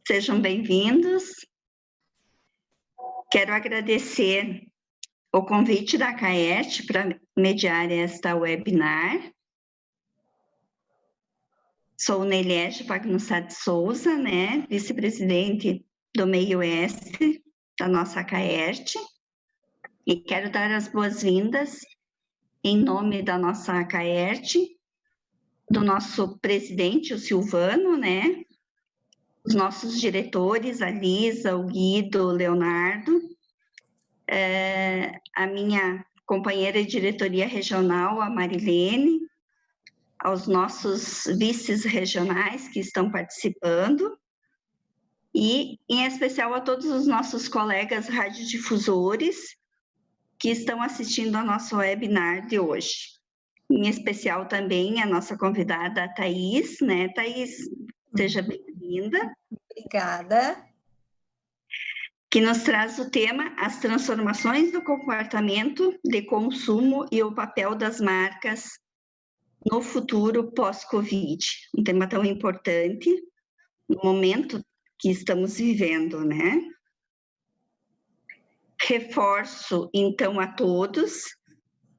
sejam bem-vindos. Quero agradecer o convite da CAERT para mediar esta webinar. Sou Neliege Pagnussat Souza, vice-presidente do Meio Oeste da nossa CAERT, e quero dar as boas-vindas em nome da nossa CAERT, do nosso presidente, o Silvano, os nossos diretores, a Lisa, o Guido, o Leonardo, a minha companheira de diretoria regional, a Marilene, aos nossos vices regionais que estão participando, e, em especial, a todos os nossos colegas radiodifusores que estão assistindo ao nosso webinar de hoje. Em especial, também, a nossa convidada, a Thaís, Thaís, seja bem-vinda. Obrigada. Que nos traz o tema As transformações do comportamento de consumo e o papel das marcas no futuro pós-Covid. Um tema tão importante no momento que estamos vivendo, Reforço, então, a todos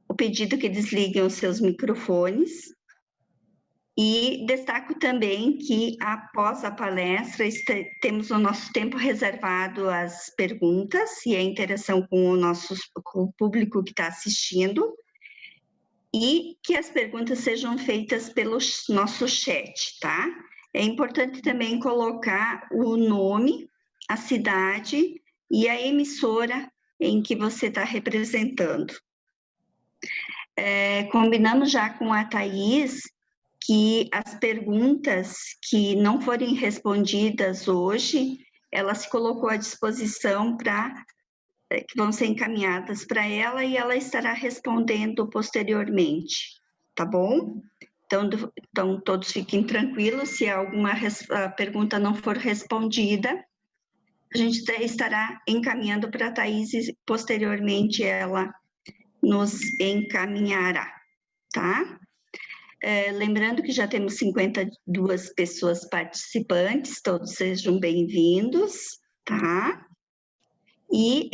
o pedido que desliguem os seus microfones e destaco também que, após a palestra, temos o nosso tempo reservado às perguntas e à interação com o público que está assistindo, e que as perguntas sejam feitas pelo nosso chat, tá? É importante também colocar o nome, a cidade e a emissora em que você está representando. Combinamos já com a Thaís que as perguntas que não forem respondidas hoje, ela se colocou à disposição que vão ser encaminhadas para ela e ela estará respondendo posteriormente, tá bom? Então todos fiquem tranquilos, se alguma pergunta não for respondida, a gente estará encaminhando para a Thaís e posteriormente ela nos encaminhará, tá? Lembrando que já temos 52 pessoas participantes, todos sejam bem-vindos, tá? E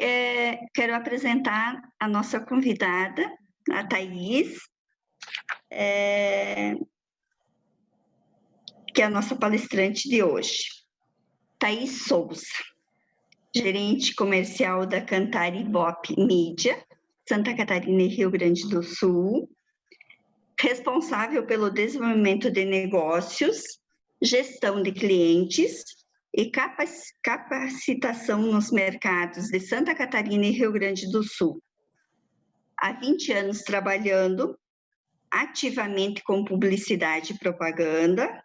quero apresentar a nossa convidada, a Thaís, que é a nossa palestrante de hoje. Thaís Souza, gerente comercial da Cantar Ibope Mídia, Santa Catarina e Rio Grande do Sul, responsável pelo desenvolvimento de negócios, gestão de clientes e capacitação nos mercados de Santa Catarina e Rio Grande do Sul. Há 20 anos trabalhando ativamente com publicidade e propaganda,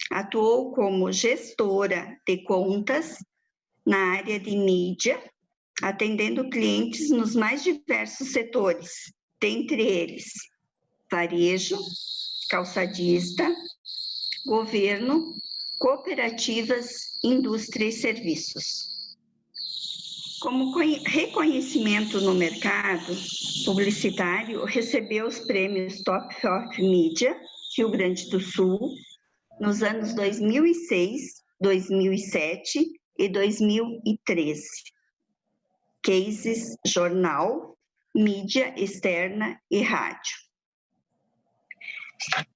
atuou como gestora de contas na área de mídia, atendendo clientes nos mais diversos setores, dentre eles varejo, calçadista, governo, cooperativas, indústria e serviços. Como reconhecimento no mercado publicitário, recebeu os prêmios Top of Media, Rio Grande do Sul, nos anos 2006, 2007 e 2013. Cases, jornal, mídia externa e rádio.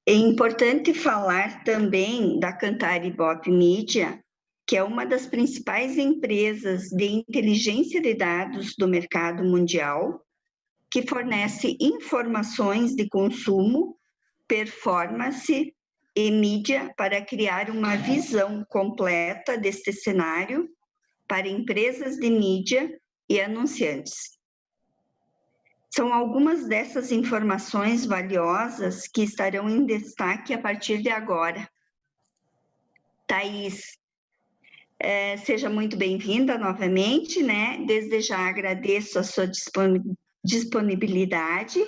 É importante falar também da Cantar Ibope Mídia, que é uma das principais empresas de inteligência de dados do mercado mundial, que fornece informações de consumo, performance e mídia para criar uma visão completa deste cenário para empresas de mídia e anunciantes. São algumas dessas informações valiosas que estarão em destaque a partir de agora. Thaís, seja muito bem-vinda novamente, Desde já agradeço a sua disponibilidade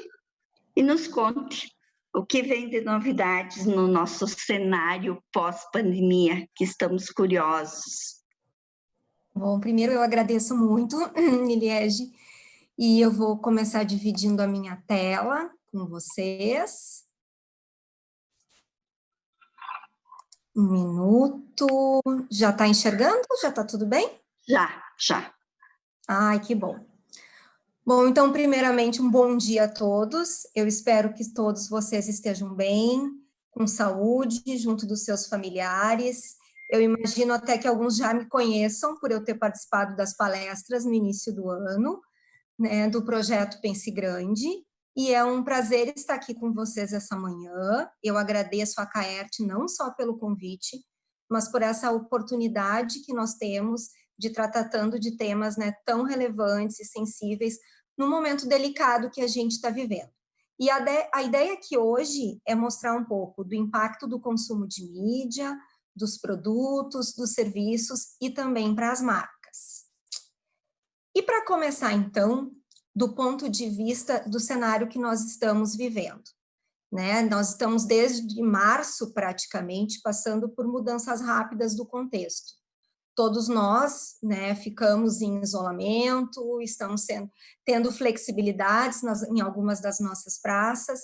e nos conte o que vem de novidades no nosso cenário pós-pandemia, que estamos curiosos. Bom, primeiro eu agradeço muito, Neliege, e eu vou começar dividindo a minha tela com vocês. Um minuto. Já está enxergando? Já está tudo bem? Já. Ai, que bom. Bom, então, primeiramente, um bom dia a todos. Eu espero que todos vocês estejam bem, com saúde, junto dos seus familiares. Eu imagino até que alguns já me conheçam por eu ter participado das palestras no início do ano, né, do projeto Pense Grande, e é um prazer estar aqui com vocês essa manhã. Eu agradeço a Caerte não só pelo convite, mas por essa oportunidade que nós temos de estar tratando de temas, né, tão relevantes e sensíveis no momento delicado que a gente está vivendo. E a ideia aqui hoje é mostrar um pouco do impacto do consumo de mídia, dos produtos, dos serviços e também para as marcas. E para começar, então, do ponto de vista do cenário que nós estamos vivendo, né? Nós estamos desde março, praticamente, passando por mudanças rápidas do contexto. Todos nós, né, ficamos em isolamento, estamos tendo flexibilidades em algumas das nossas praças,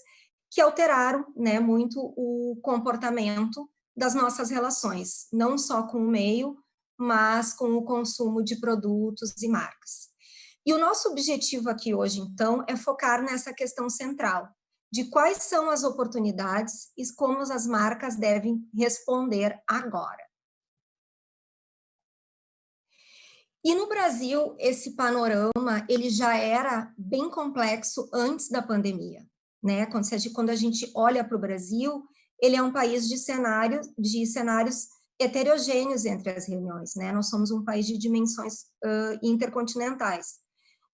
que alteraram, né, muito o comportamento das nossas relações, não só com o meio, mas com o consumo de produtos e marcas. E o nosso objetivo aqui hoje, então, é focar nessa questão central, de quais são as oportunidades e como as marcas devem responder agora. E no Brasil, esse panorama, ele já era bem complexo antes da pandemia, né? Quando a gente olha para o Brasil, ele é um país de cenários heterogêneos entre as regiões, né? Nós somos um país de dimensões intercontinentais.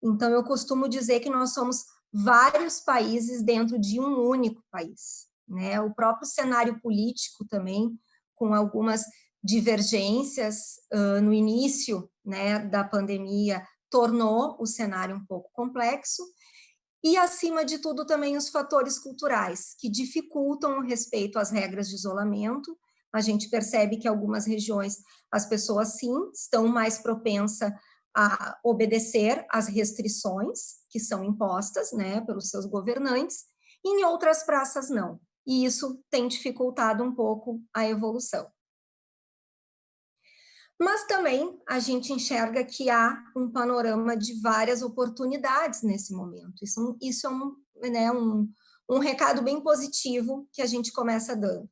Então, eu costumo dizer que nós somos vários países dentro de um único país, né? O próprio cenário político também, com algumas divergências no início, né, da pandemia, tornou o cenário um pouco complexo, e, acima de tudo, também os fatores culturais, que dificultam o respeito às regras de isolamento. A gente percebe que em algumas regiões as pessoas, sim, estão mais propensas a obedecer às restrições que são impostas, né, pelos seus governantes, e em outras praças não. E isso tem dificultado um pouco a evolução. Mas também a gente enxerga que há um panorama de várias oportunidades nesse momento. Isso é um recado bem positivo que a gente começa dando.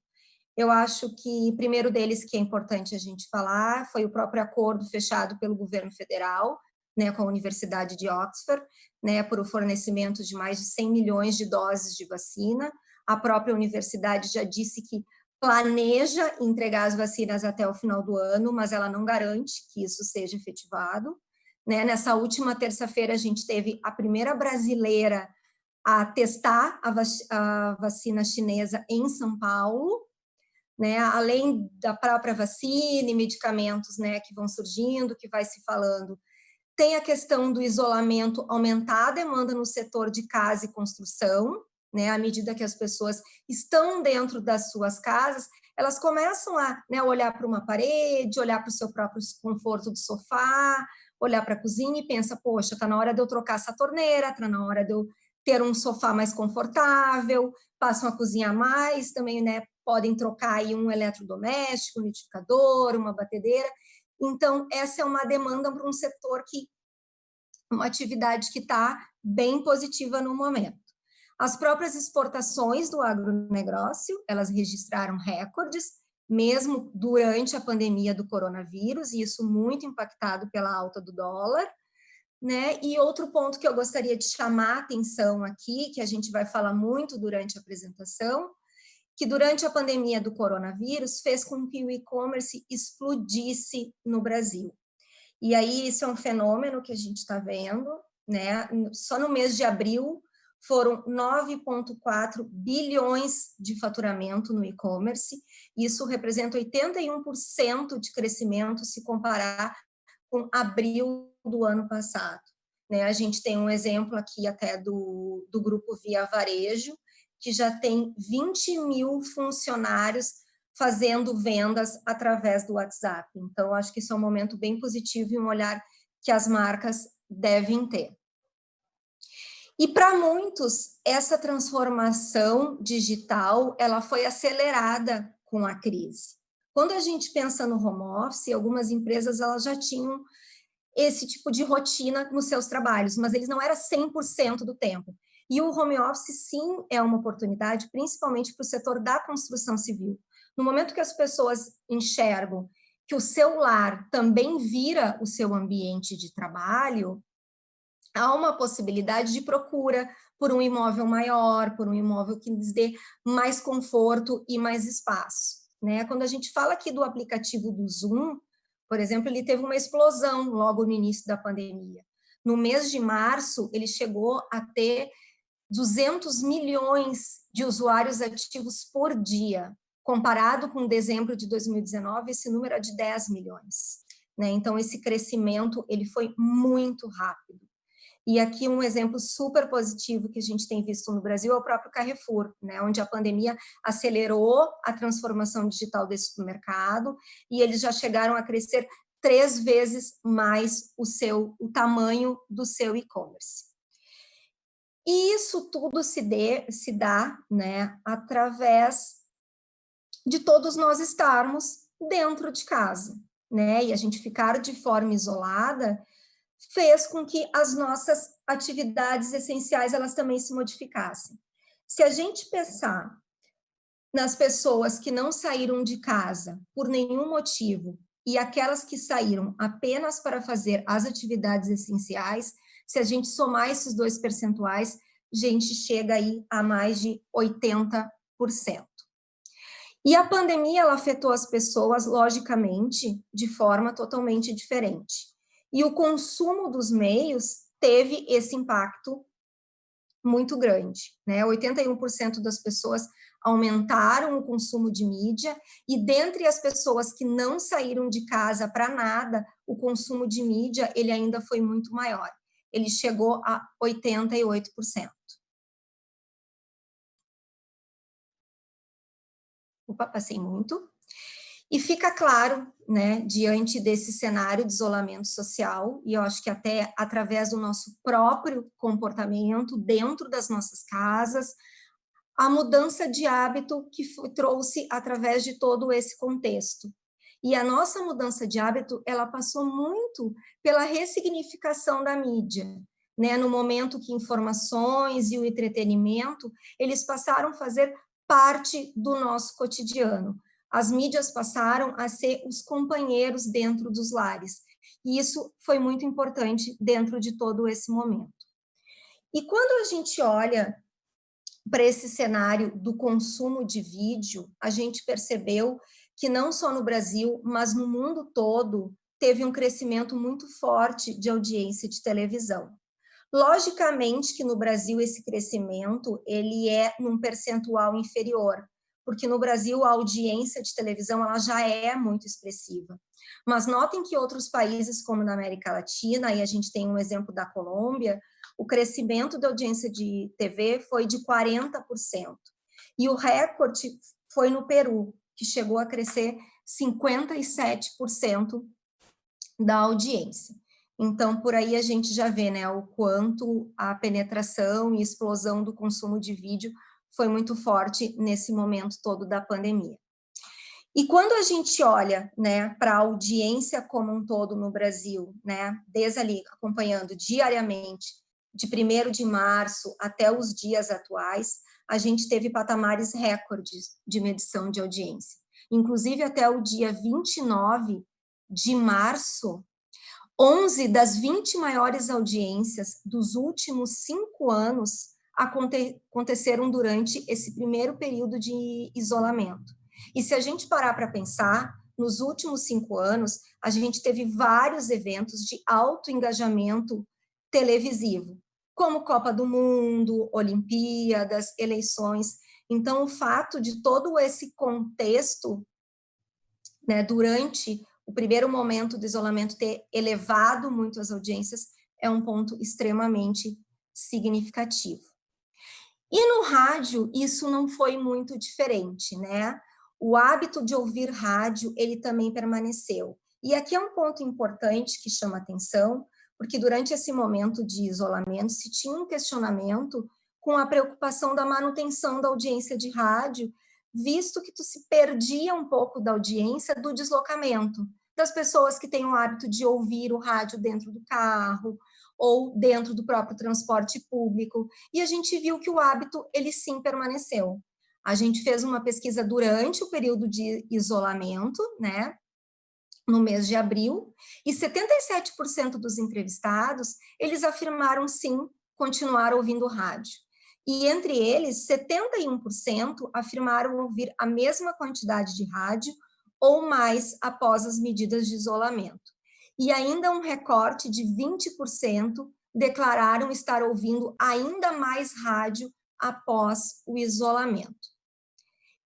Eu acho que o primeiro deles que é importante a gente falar foi o próprio acordo fechado pelo governo federal, né, com a Universidade de Oxford, né, por o fornecimento de mais de 100 milhões de doses de vacina. A própria universidade já disse que planeja entregar as vacinas até o final do ano, mas ela não garante que isso seja efetivado, né? Nessa última terça-feira, a gente teve a primeira brasileira a testar a vacina chinesa em São Paulo, né? Além da própria vacina e medicamentos, né, que vão surgindo, que vai se falando. Tem a questão do isolamento, aumentar a demanda no setor de casa e construção, né? À medida que as pessoas estão dentro das suas casas, elas começam a, né, olhar para uma parede, olhar para o seu próprio conforto do sofá, olhar para a cozinha e pensa, poxa, está na hora de eu trocar essa torneira, está na hora de eu ter um sofá mais confortável, passam a cozinhar mais, também, né, podem trocar aí um eletrodoméstico, um liquidificador, uma batedeira. Então, essa é uma demanda para um setor uma atividade que está bem positiva no momento. As próprias exportações do agronegócio, elas registraram recordes, mesmo durante a pandemia do coronavírus, e isso muito impactado pela alta do dólar, né? E outro ponto que eu gostaria de chamar a atenção aqui, que a gente vai falar muito durante a apresentação, que durante a pandemia do coronavírus fez com que o e-commerce explodisse no Brasil. E aí, isso é um fenômeno que a gente está vendo, né? Só no mês de abril foram 9,4 bilhões de faturamento no e-commerce. Isso representa 81% de crescimento se comparar com abril do ano passado, né? A gente tem um exemplo aqui até do grupo Via Varejo, que já tem 20 mil funcionários fazendo vendas através do WhatsApp. Então, acho que isso é um momento bem positivo e um olhar que as marcas devem ter. E para muitos, essa transformação digital, ela foi acelerada com a crise. Quando a gente pensa no home office, algumas empresas elas já tinham esse tipo de rotina nos seus trabalhos, mas eles não era 100% do tempo. E o home office, sim, é uma oportunidade, principalmente para o setor da construção civil. No momento que as pessoas enxergam que o seu lar também vira o seu ambiente de trabalho, há uma possibilidade de procura por um imóvel maior, por um imóvel que lhes dê mais conforto e mais espaço, né? Quando a gente fala aqui do aplicativo do Zoom, por exemplo, ele teve uma explosão logo no início da pandemia. No mês de março, ele chegou a ter 200 milhões de usuários ativos por dia. Comparado com dezembro de 2019, esse número é de 10 milhões. Né? Então, esse crescimento ele foi muito rápido. E aqui um exemplo super positivo que a gente tem visto no Brasil é o próprio Carrefour, né, onde a pandemia acelerou a transformação digital desse supermercado e eles já chegaram a crescer 3 vezes mais o tamanho do seu e-commerce. E isso tudo se dá, né, através de todos nós estarmos dentro de casa, né, e a gente ficar de forma isolada fez com que as nossas atividades essenciais elas também se modificassem. Se a gente pensar nas pessoas que não saíram de casa por nenhum motivo e aquelas que saíram apenas para fazer as atividades essenciais, se a gente somar esses dois percentuais, a gente chega aí a mais de 80%. E a pandemia ela afetou as pessoas, logicamente, de forma totalmente diferente. E o consumo dos meios teve esse impacto muito grande, né? 81% das pessoas aumentaram o consumo de mídia e dentre as pessoas que não saíram de casa para nada, o consumo de mídia ele ainda foi muito maior. Ele chegou a 88%. Opa, passei muito. E fica claro, né, diante desse cenário de isolamento social, e eu acho que até através do nosso próprio comportamento dentro das nossas casas, a mudança de hábito que trouxe através de todo esse contexto. E a nossa mudança de hábito, ela passou muito pela ressignificação da mídia, né, no momento que informações e o entretenimento, eles passaram a fazer parte do nosso cotidiano. As mídias passaram a ser os companheiros dentro dos lares. E isso foi muito importante dentro de todo esse momento. E quando a gente olha para esse cenário do consumo de vídeo, a gente percebeu que não só no Brasil, mas no mundo todo, teve um crescimento muito forte de audiência de televisão. Logicamente que no Brasil esse crescimento ele é num percentual inferior, porque no Brasil a audiência de televisão ela já é muito expressiva. Mas notem que outros países, como na América Latina, e a gente tem um exemplo da Colômbia, o crescimento da audiência de TV foi de 40%. E o recorde foi no Peru, que chegou a crescer 57% da audiência. Então, por aí a gente já vê, né, o quanto a penetração e explosão do consumo de vídeo foi muito forte nesse momento todo da pandemia. E quando a gente olha, né, para a audiência como um todo no Brasil, né, desde ali acompanhando diariamente, de 1º de março até os dias atuais, a gente teve patamares recordes de medição de audiência. Inclusive, até o dia 29 de março, 11 das 20 maiores audiências dos últimos 5 anos aconteceram durante esse primeiro período de isolamento. E se a gente parar para pensar, nos últimos 5 anos, a gente teve vários eventos de alto engajamento televisivo, como Copa do Mundo, Olimpíadas, eleições. Então, o fato de todo esse contexto, né, durante o primeiro momento do isolamento ter elevado muito as audiências é um ponto extremamente significativo. E no rádio, isso não foi muito diferente, né? O hábito de ouvir rádio, ele também permaneceu. E aqui é um ponto importante que chama atenção, porque durante esse momento de isolamento se tinha um questionamento com a preocupação da manutenção da audiência de rádio, visto que tu se perdia um pouco da audiência do deslocamento, das pessoas que têm o hábito de ouvir o rádio dentro do carro ou dentro do próprio transporte público, e a gente viu que o hábito, ele sim permaneceu. A gente fez uma pesquisa durante o período de isolamento, né, no mês de abril, e 77% dos entrevistados, eles afirmaram sim continuar ouvindo rádio. E entre eles, 71% afirmaram ouvir a mesma quantidade de rádio ou mais após as medidas de isolamento. E ainda um recorte de 20% declararam estar ouvindo ainda mais rádio após o isolamento.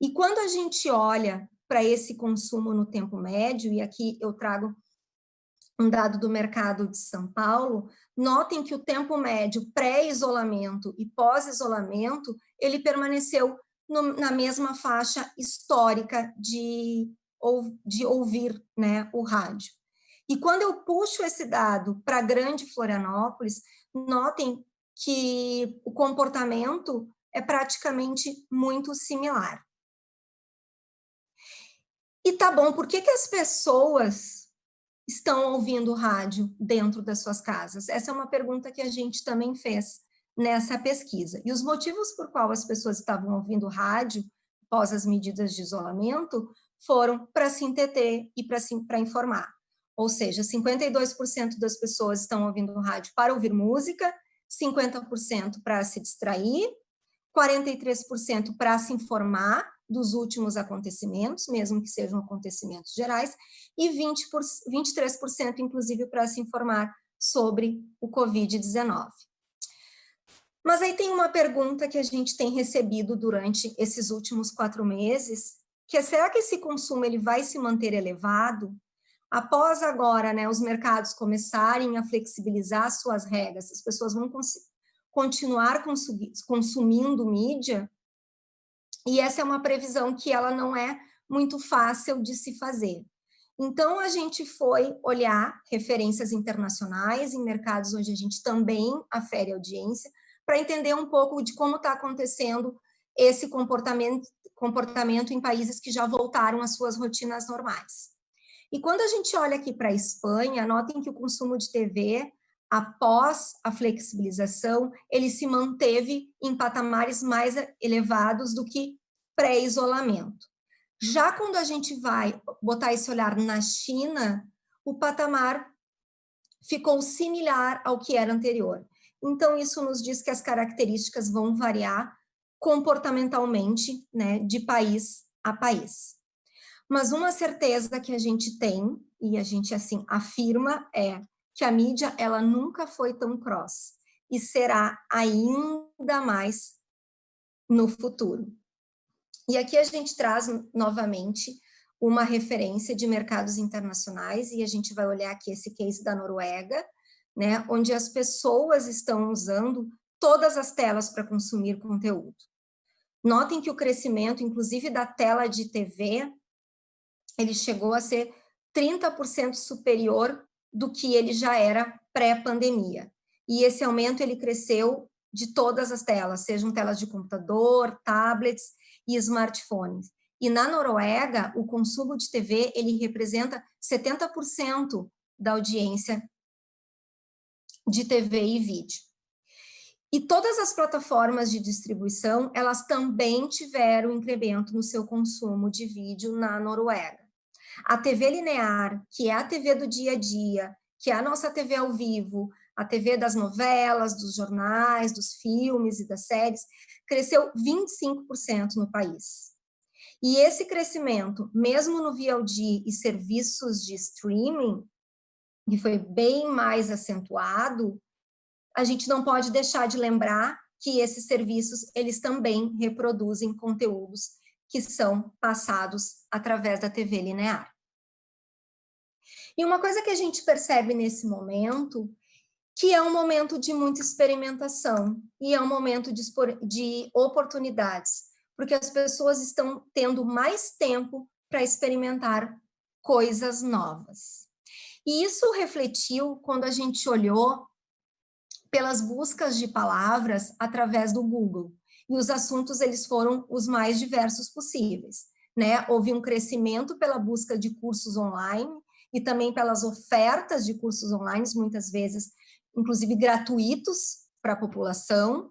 E quando a gente olha para esse consumo no tempo médio, e aqui eu trago um dado do mercado de São Paulo, notem que o tempo médio pré-isolamento e pós-isolamento, ele permaneceu na mesma faixa histórica de ouvir, né, o rádio. E quando eu puxo esse dado para a Grande Florianópolis, notem que o comportamento é praticamente muito similar. E tá bom, por que as pessoas estão ouvindo rádio dentro das suas casas? Essa é uma pergunta que a gente também fez nessa pesquisa. E os motivos por qual as pessoas estavam ouvindo rádio após as medidas de isolamento foram para se entreter e para informar. Ou seja, 52% das pessoas estão ouvindo rádio para ouvir música, 50% para se distrair, 43% para se informar dos últimos acontecimentos, mesmo que sejam acontecimentos gerais, e 23%, inclusive, para se informar sobre o Covid-19. Mas aí tem uma pergunta que a gente tem recebido durante esses últimos 4 meses, que é, será que esse consumo ele vai se manter elevado? Após agora, né, os mercados começarem a flexibilizar suas regras, as pessoas vão continuar consumindo mídia, e essa é uma previsão que ela não é muito fácil de se fazer. Então, a gente foi olhar referências internacionais em mercados onde a gente também afere audiência, para entender um pouco de como está acontecendo esse comportamento em países que já voltaram às suas rotinas normais. E quando a gente olha aqui para a Espanha, notem que o consumo de TV, após a flexibilização, ele se manteve em patamares mais elevados do que pré-isolamento. Já quando a gente vai botar esse olhar na China, o patamar ficou similar ao que era anterior. Então, isso nos diz que as características vão variar comportamentalmente, né, de país a país. Mas uma certeza que a gente tem, e a gente assim afirma, é que a mídia ela nunca foi tão cross e será ainda mais no futuro. E aqui a gente traz novamente uma referência de mercados internacionais, e a gente vai olhar aqui esse case da Noruega, né, onde as pessoas estão usando todas as telas para consumir conteúdo. Notem que o crescimento, inclusive da tela de TV, ele chegou a ser 30% superior do que ele já era pré-pandemia. E esse aumento, ele cresceu de todas as telas, sejam telas de computador, tablets e smartphones. E na Noruega, o consumo de TV, ele representa 70% da audiência de TV e vídeo. E todas as plataformas de distribuição, elas também tiveram incremento no seu consumo de vídeo na Noruega. A TV linear, que é a TV do dia a dia, que é a nossa TV ao vivo, a TV das novelas, dos jornais, dos filmes e das séries, cresceu 25% no país. E esse crescimento, mesmo no VOD e serviços de streaming, que foi bem mais acentuado, a gente não pode deixar de lembrar que esses serviços, eles também reproduzem conteúdos que são passados através da TV linear. E uma coisa que a gente percebe nesse momento, que é um momento de muita experimentação e é um momento de oportunidades, porque as pessoas estão tendo mais tempo para experimentar coisas novas. E isso refletiu quando a gente olhou pelas buscas de palavras através do Google. e os assuntos eles foram os mais diversos possíveis, né? Houve um crescimento pela busca de cursos online e também pelas ofertas de cursos online, muitas vezes, inclusive gratuitos para a população,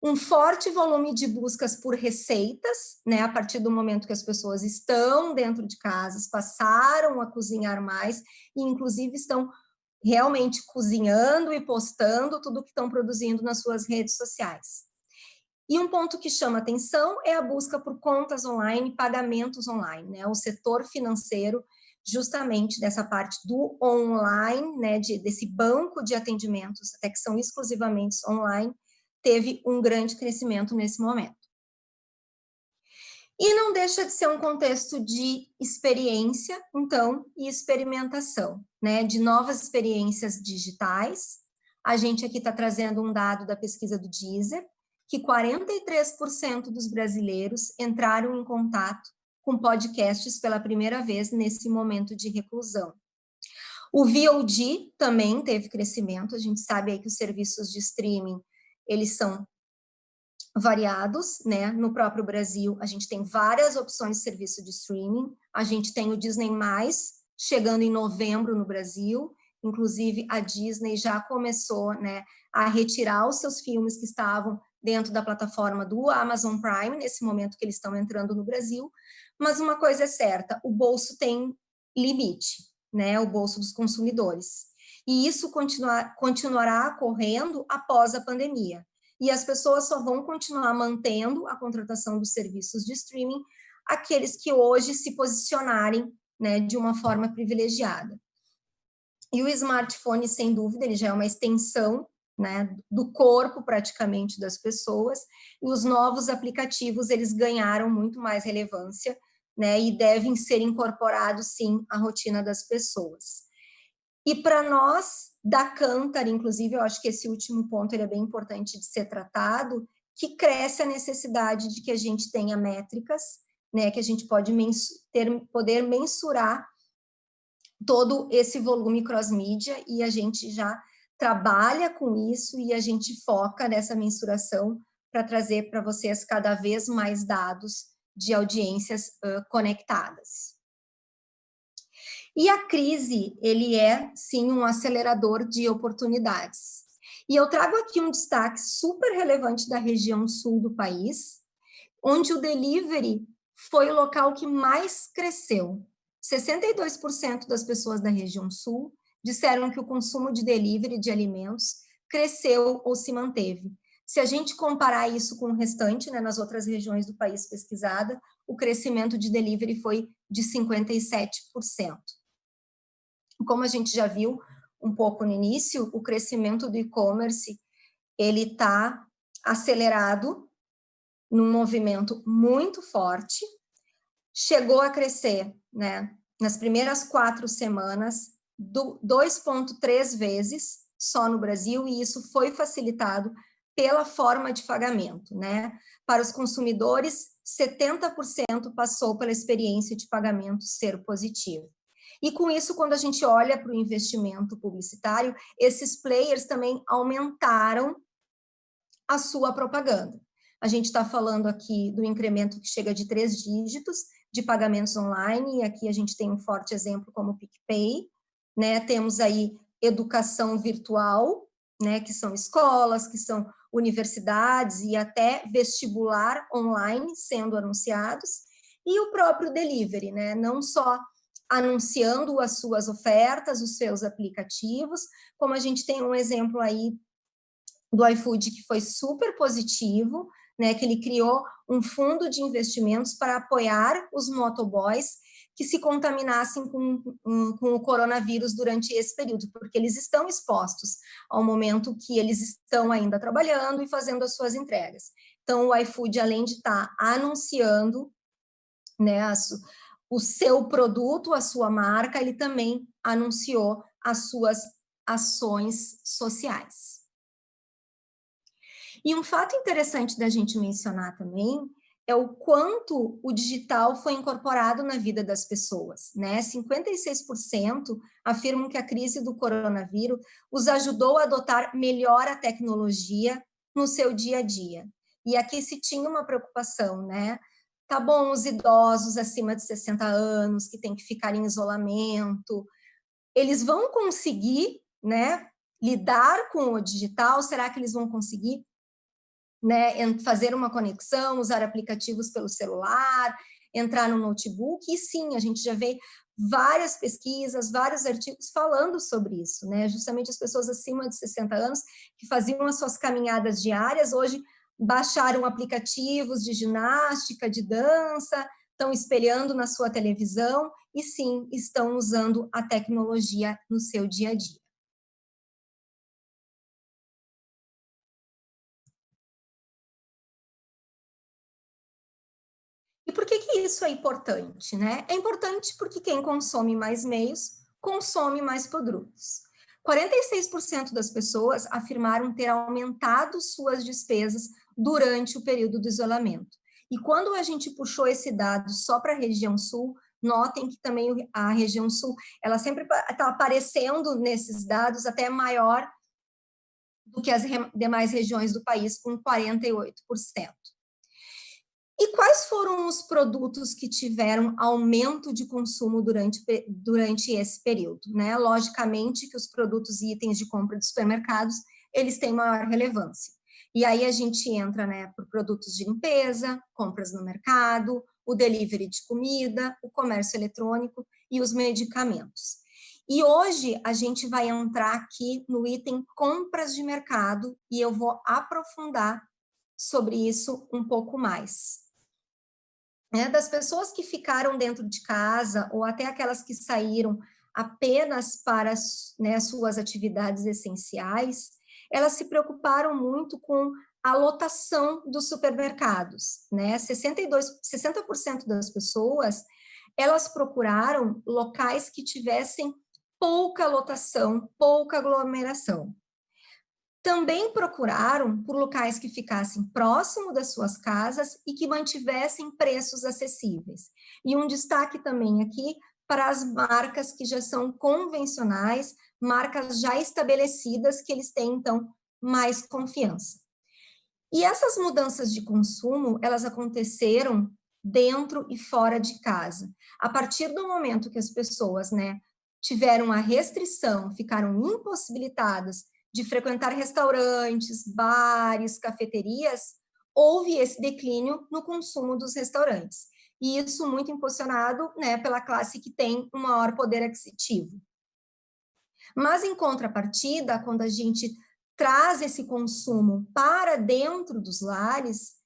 um forte volume de buscas por receitas, né, a partir do momento que as pessoas estão dentro de casas, passaram a cozinhar mais e, inclusive, estão realmente cozinhando e postando tudo que estão produzindo nas suas redes sociais. E um ponto que chama atenção é a busca por contas online, pagamentos online, né, o setor financeiro, justamente dessa parte do online, né, desse banco de atendimentos, até que são exclusivamente online, teve um grande crescimento nesse momento. E não deixa de ser um contexto de experiência, então, e experimentação, né, de novas experiências digitais. A gente aqui está trazendo um dado da pesquisa do Deezer, que 43% dos brasileiros entraram em contato com podcasts pela primeira vez nesse momento de reclusão. O VOD também teve crescimento, a gente sabe aí que os serviços de streaming eles são variados, né? No próprio Brasil, a gente tem várias opções de serviço de streaming. A gente tem o Disney+, chegando em novembro no Brasil. Inclusive, a Disney já começou, né, a retirar os seus filmes que estavam dentro da plataforma do Amazon Prime, nesse momento que eles estão entrando no Brasil. Mas uma coisa é certa, o bolso tem limite, né? O bolso dos consumidores. E isso continuará ocorrendo após a pandemia. E as pessoas só vão continuar mantendo a contratação dos serviços de streaming aqueles que hoje se posicionarem, né, de uma forma privilegiada. E o smartphone, sem dúvida, ele já é uma extensão, né, do corpo praticamente das pessoas, e os novos aplicativos eles ganharam muito mais relevância, né, e devem ser incorporados sim à rotina das pessoas. E para nós, da Kantar, inclusive, eu acho que esse último ponto ele é bem importante de ser tratado, que cresce a necessidade de que a gente tenha métricas, né, que a gente poder mensurar todo esse volume cross-mídia, e a gente já trabalha com isso e a gente foca nessa mensuração para trazer para vocês cada vez mais dados de audiências conectadas. E a crise, ele é, sim, um acelerador de oportunidades. E eu trago aqui um destaque super relevante da região sul do país, onde o delivery foi o local que mais cresceu. 62% das pessoas da região sul disseram que o consumo de delivery de alimentos cresceu ou se manteve. Se a gente comparar isso com o restante, né, nas outras regiões do país pesquisada, o crescimento de delivery foi de 57%. Como a gente já viu um pouco no início, o crescimento do e-commerce ele está acelerado num movimento muito forte, chegou a crescer, né, nas primeiras 4 semanas, 2,3 vezes só no Brasil, e isso foi facilitado pela forma de pagamento, né? Para os consumidores, 70% passou pela experiência de pagamento ser positivo. E com isso, quando a gente olha para o investimento publicitário, esses players também aumentaram a sua propaganda. A gente está falando aqui do incremento que chega de 3 dígitos de pagamentos online, e aqui a gente tem um forte exemplo como o PicPay, né? Temos aí educação virtual, né? Que são escolas, que são universidades e até vestibular online sendo anunciados, e o próprio delivery, né? Não só anunciando as suas ofertas, os seus aplicativos, como a gente tem um exemplo aí do iFood que foi super positivo, né, que ele criou um fundo de investimentos para apoiar os motoboys que se contaminassem com o coronavírus durante esse período, porque eles estão expostos ao momento que eles estão ainda trabalhando e fazendo as suas entregas. Então, o iFood, além de estar anunciando, né, o seu produto, a sua marca, ele também anunciou as suas ações sociais. E um fato interessante da gente mencionar também é o quanto o digital foi incorporado na vida das pessoas, né? 56% afirmam que a crise do coronavírus os ajudou a adotar melhor a tecnologia no seu dia a dia. E aqui se tinha uma preocupação, né? Tá bom, os idosos acima de 60 anos, que têm que ficar em isolamento, eles vão conseguir, né, lidar com o digital? Será que eles vão conseguir, né, fazer uma conexão, usar aplicativos pelo celular, entrar no notebook? E sim, a gente já vê várias pesquisas, vários artigos falando sobre isso, né? Justamente as pessoas acima de 60 anos que faziam as suas caminhadas diárias, hoje baixaram aplicativos de ginástica, de dança, estão espelhando na sua televisão e sim, estão usando a tecnologia no seu dia a dia. E por que que isso é importante, né? É importante porque quem consome mais meios, consome mais produtos. 46% das pessoas afirmaram ter aumentado suas despesas durante o período do isolamento. E quando a gente puxou esse dado só para a região sul, notem que também a região sul, ela sempre está aparecendo nesses dados até maior do que as demais regiões do país, com 48%. E quais foram os produtos que tiveram aumento de consumo durante esse período, né? Logicamente que os produtos e itens de compra de supermercados, eles têm maior relevância. E aí a gente entra, né, por produtos de limpeza, compras no mercado, o delivery de comida, o comércio eletrônico e os medicamentos. E hoje a gente vai entrar aqui no item compras de mercado e eu vou aprofundar sobre isso um pouco mais. Das pessoas que ficaram dentro de casa ou até aquelas que saíram apenas para, né, suas atividades essenciais, elas se preocuparam muito com a lotação dos supermercados, né? 60% das pessoas, elas procuraram locais que tivessem pouca lotação, pouca aglomeração. Também procuraram por locais que ficassem próximo das suas casas e que mantivessem preços acessíveis. E um destaque também aqui para as marcas que já são convencionais, marcas já estabelecidas, que eles têm, então, mais confiança. E essas mudanças de consumo, elas aconteceram dentro e fora de casa. A partir do momento que as pessoas, né, tiveram a restrição, ficaram impossibilitadas de frequentar restaurantes, bares, cafeterias, houve esse declínio no consumo dos restaurantes. E isso muito impulsionado, né, pela classe que tem um maior poder aquisitivo. Mas, em contrapartida, quando a gente traz esse consumo para dentro dos lares,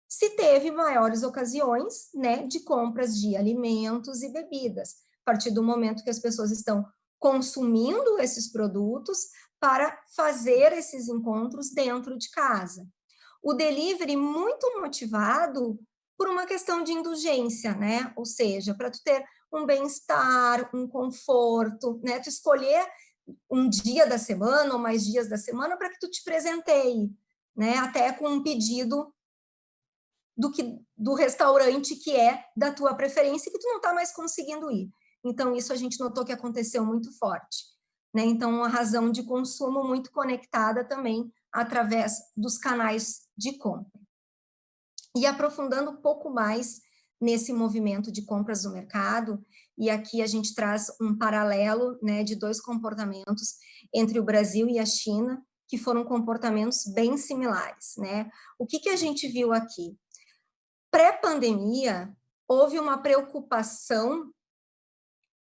se teve maiores ocasiões, né, de compras de alimentos e bebidas, a partir do momento que as pessoas estão consumindo esses produtos para fazer esses encontros dentro de casa. O delivery muito motivado por uma questão de indulgência, né? Ou seja, para tu ter um bem-estar, um conforto, né? Tu escolher um dia da semana ou mais dias da semana para que tu te presenteie, né? Até com um pedido do restaurante que é da tua preferência e que tu não está mais conseguindo ir. Então, isso a gente notou que aconteceu muito forte, né? Então, uma razão de consumo muito conectada também através dos canais de compra. E aprofundando um pouco mais nesse movimento de compras do mercado, e aqui a gente traz um paralelo, né, de dois comportamentos entre o Brasil e a China, que foram comportamentos bem similares, né? O que que a gente viu aqui? Pré-pandemia, houve uma preocupação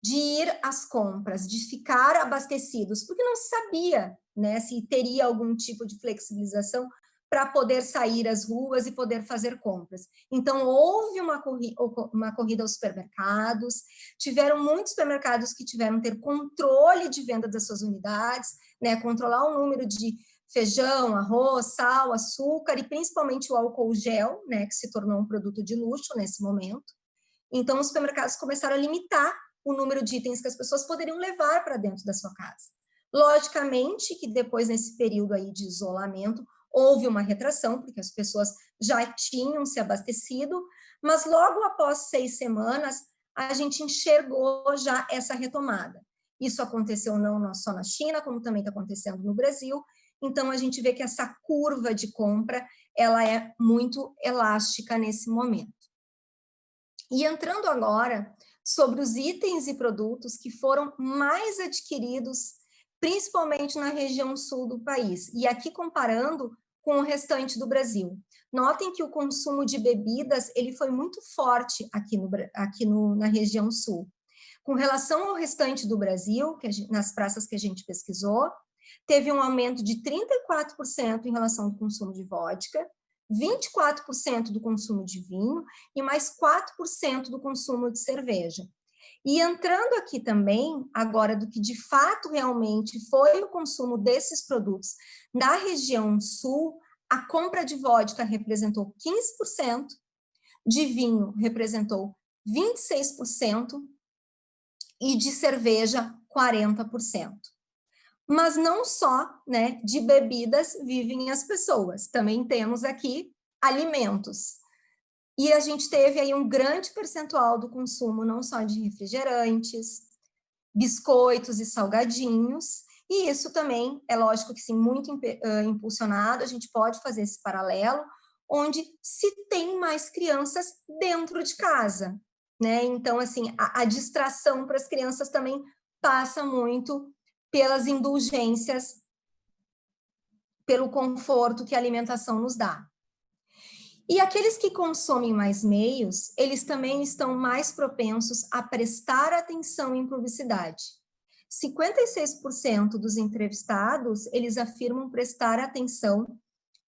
de ir às compras, de ficar abastecidos, porque não se sabia, né, se teria algum tipo de flexibilização para poder sair às ruas e poder fazer compras. Então, houve uma corrida aos supermercados, tiveram muitos supermercados que tiveram que ter controle de venda das suas unidades, né, controlar o número de feijão, arroz, sal, açúcar e principalmente o álcool gel, né, que se tornou um produto de luxo nesse momento. Então, os supermercados começaram a limitar o número de itens que as pessoas poderiam levar para dentro da sua casa. Logicamente que depois, nesse período aí de isolamento, houve uma retração, porque as pessoas já tinham se abastecido, mas logo após 6 semanas, a gente enxergou já essa retomada. Isso aconteceu não só na China, como também está acontecendo no Brasil. então a gente vê que essa curva de compra, ela é muito elástica nesse momento. E entrando agora sobre os itens e produtos que foram mais adquiridos, principalmente na região sul do país, e aqui comparando com o restante do Brasil. Notem que o consumo de bebidas ele foi muito forte aqui, na região sul. Com relação ao restante do Brasil, nas praças que a gente pesquisou, teve um aumento de 34% em relação ao consumo de vodka, 24% do consumo de vinho e mais 4% do consumo de cerveja. E entrando aqui também, agora, do que de fato realmente foi o consumo desses produtos na região sul, a compra de vodka representou 15%, de vinho representou 26% e de cerveja 40%. Mas não só, né, de bebidas vivem as pessoas, também temos aqui alimentos. E a gente teve aí um grande percentual do consumo, não só de refrigerantes, biscoitos e salgadinhos, e isso também, é lógico que sim, muito impulsionado, a gente pode fazer esse paralelo, onde se tem mais crianças dentro de casa, né? Então, assim, a distração para as crianças também passa muito pelas indulgências, pelo conforto que a alimentação nos dá. E aqueles que consomem mais meios, eles também estão mais propensos a prestar atenção em publicidade. 56% dos entrevistados, eles afirmam prestar atenção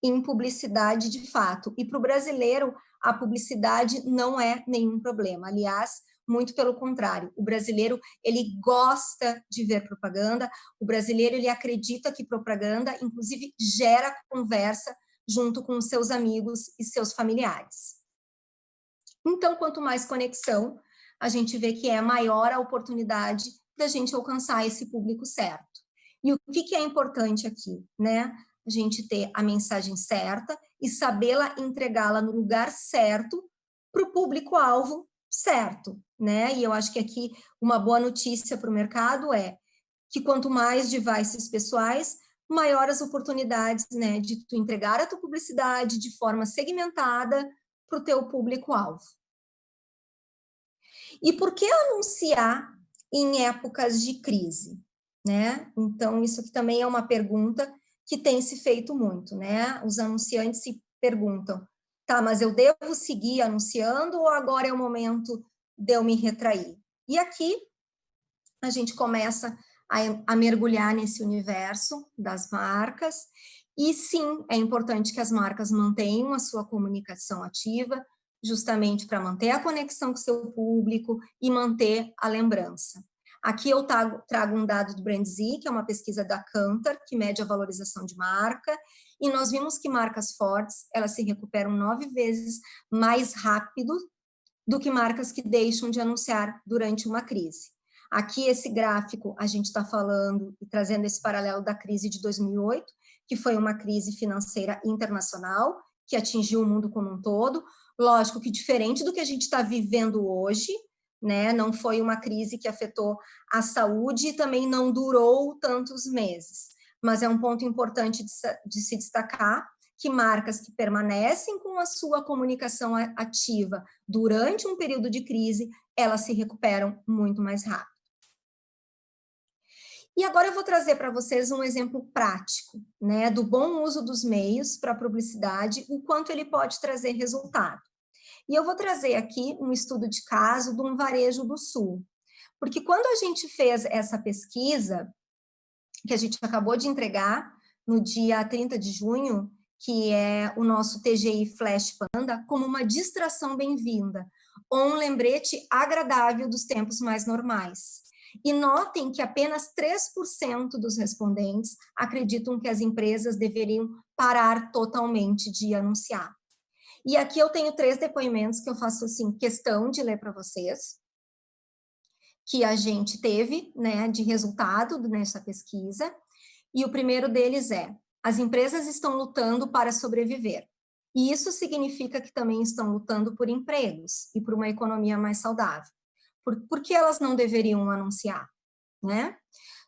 em publicidade de fato. E para o brasileiro, a publicidade não é nenhum problema. Aliás, muito pelo contrário, o brasileiro, ele gosta de ver propaganda, o brasileiro, ele acredita que propaganda, inclusive, gera conversa junto com os seus amigos e seus familiares. Então, quanto mais conexão, a gente vê que é maior a oportunidade da gente alcançar esse público certo. E o que é importante aqui, né? A gente ter a mensagem certa e sabê-la entregá-la no lugar certo para o público-alvo certo, né? E eu acho que aqui uma boa notícia para o mercado é que quanto mais devices pessoais, maior as oportunidades, né, de tu entregar a tua publicidade de forma segmentada para o teu público-alvo. E por que anunciar em épocas de crise, né? Então, isso aqui também é uma pergunta que tem se feito muito, né? Os anunciantes se perguntam, tá, mas eu devo seguir anunciando ou agora é o momento de eu me retrair? E aqui a gente começa a mergulhar nesse universo das marcas, e sim, é importante que as marcas mantenham a sua comunicação ativa, justamente para manter a conexão com o seu público e manter a lembrança. Aqui eu trago um dado do BrandZ, que é uma pesquisa da Kantar, que mede a valorização de marca, e nós vimos que marcas fortes, elas se recuperam 9 vezes mais rápido do que marcas que deixam de anunciar durante uma crise. Aqui, esse gráfico, a gente está falando e trazendo esse paralelo da crise de 2008, que foi uma crise financeira internacional, que atingiu o mundo como um todo. Lógico que diferente do que a gente está vivendo hoje, né? Não foi uma crise que afetou a saúde e também não durou tantos meses. Mas é um ponto importante de se destacar que marcas que permanecem com a sua comunicação ativa durante um período de crise, elas se recuperam muito mais rápido. E agora eu vou trazer para vocês um exemplo prático, né, do bom uso dos meios para a publicidade, o quanto ele pode trazer resultado. E eu vou trazer aqui um estudo de caso de um varejo do Sul. Porque quando a gente fez essa pesquisa, que a gente acabou de entregar no dia 30 de junho, que é o nosso TGI Flash Panda, como uma distração bem-vinda, ou um lembrete agradável dos tempos mais normais. E notem que apenas 3% dos respondentes acreditam que as empresas deveriam parar totalmente de anunciar. E aqui eu tenho 3 depoimentos que eu faço assim, questão de ler para vocês, que a gente teve, né, de resultado nessa pesquisa. E o primeiro deles é: as empresas estão lutando para sobreviver. E isso significa que também estão lutando por empregos e por uma economia mais saudável. Por que elas não deveriam anunciar, né?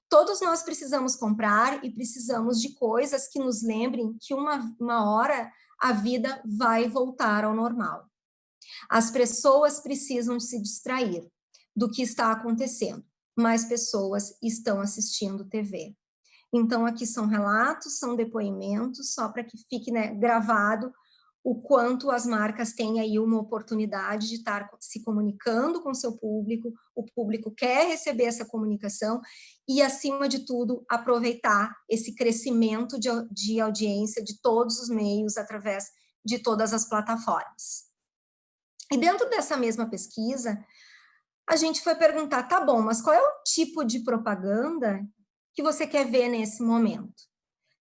Todos nós precisamos comprar e precisamos de coisas que nos lembrem que uma hora a vida vai voltar ao normal. As pessoas precisam se distrair do que está acontecendo. Mais pessoas estão assistindo TV. Então, aqui são relatos, são depoimentos, só para que fique, né, gravado o quanto as marcas têm aí uma oportunidade de estar se comunicando com seu público, o público quer receber essa comunicação e, acima de tudo, aproveitar esse crescimento de audiência de todos os meios através de todas as plataformas. E dentro dessa mesma pesquisa, a gente foi perguntar, tá bom, mas qual é o tipo de propaganda que você quer ver nesse momento?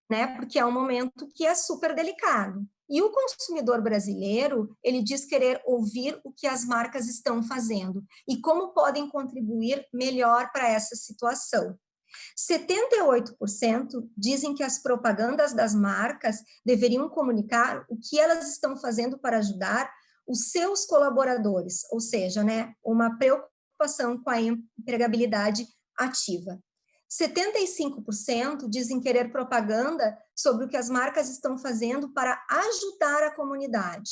Né? Porque é um momento que é super delicado. E o consumidor brasileiro, ele diz querer ouvir o que as marcas estão fazendo e como podem contribuir melhor para essa situação. 78% dizem que as propagandas das marcas deveriam comunicar o que elas estão fazendo para ajudar os seus colaboradores, ou seja, né, uma preocupação com a empregabilidade ativa. 75% dizem querer propaganda sobre o que as marcas estão fazendo para ajudar a comunidade.